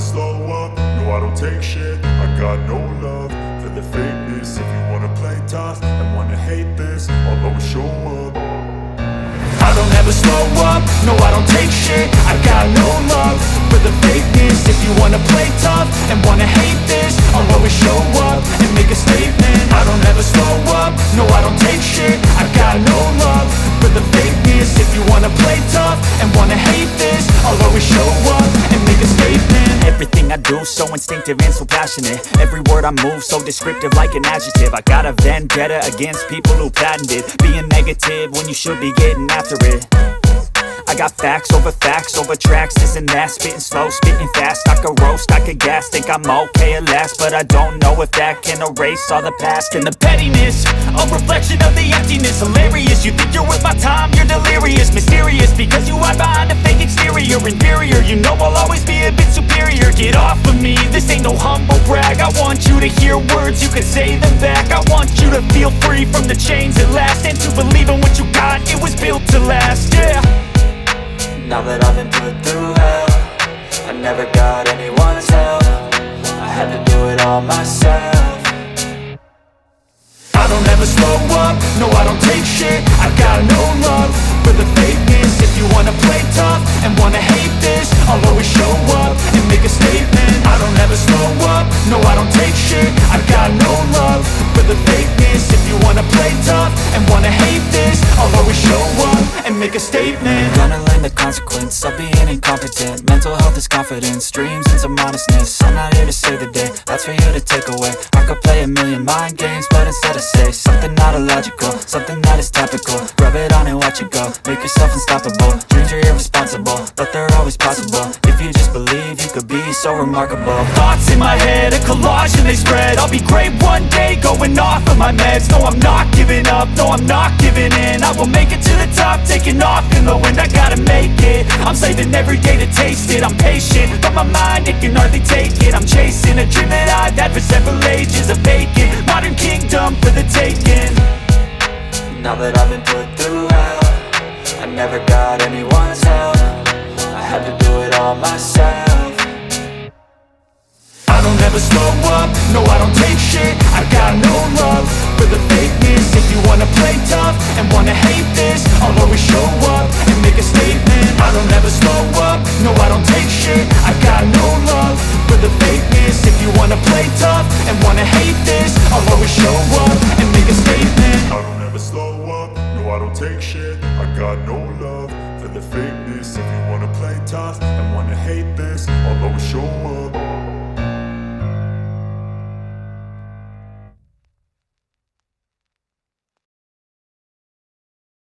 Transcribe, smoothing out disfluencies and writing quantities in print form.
slow up, no I don't take shit. I got no love for the fakeness. If you wanna play tough and wanna hate this, I'll always show up. I don't ever slow up, no I don't take shit. I got no love for the fakeness. If you wanna play tough and wanna hate this, I'll always show up and make a statement. I don't ever slow up, no I don't take shit. I got no love for the fakeness. If you wanna play tough and wanna hate this, I'll always show up and make a statement. Everything I do so instinctive and so passionate. Every word I move so descriptive like an adjective. I got a vendetta against people who patented being negative when you should be getting after it. I got facts over tracks, this and that. Spitting slow, spitting fast, I could roast, I could gas. Think I'm okay at last, but I don't know if that can erase all the past. And the pettiness, a reflection of the emptiness. Hilarious, you think you're worth my time, you're delirious. Mysterious, because you hide behind a fake exterior. Inferior, you know I'll always be a bit superior. Get off of me, this ain't no humble brag. I want you to hear words, you can say them back. I want you to feel free from the chains at last, and to believe in what you got, it was built to last, yeah. Now that I've been put through hell, I never got anyone's help. I had to do it all myself. I don't ever slow up, no I don't take shit. I got no love for the fakeness. If you wanna play tough and wanna hate this, I'll always show up and make a statement. I don't ever slow up, no I don't take shit. I got no love for the fakeness. If you wanna play tough and wanna hate this, I'll always show up and make a statement. Gonna learn the consequence of being incompetent. Mental health is confidence, dreams and some modestness. I'm not here to save the day, that's for you to take away. I could play a million mind games, but instead I say something not illogical, something that is topical. Rub it on and watch it go, make yourself unstoppable. Dreams are irresponsible, but they're always possible. If you just believe, you could be so remarkable. Thoughts in my head, a collage and they spread. I'll be great one day, going off of my meds. No, I'm not giving up, no, I'm not giving in. I will make it to the top, taking off in the wind. I gotta make it, I'm saving every day to taste it. I'm patient, but my mind, it can hardly take it. I'm chasing a dream that I've had for several ages. A vacant, modern kingdom for the taking. Now that I've been put through hell, I never got anyone's help. I had to do it all myself. I don't ever slow up, no I don't take shit. I got no love for the fakeness. If you wanna play tough and wanna hate this, I'll always show up and make a statement. I don't ever slow up, no I don't take shit. I got no love for the fakeness. If you wanna play tough and wanna hate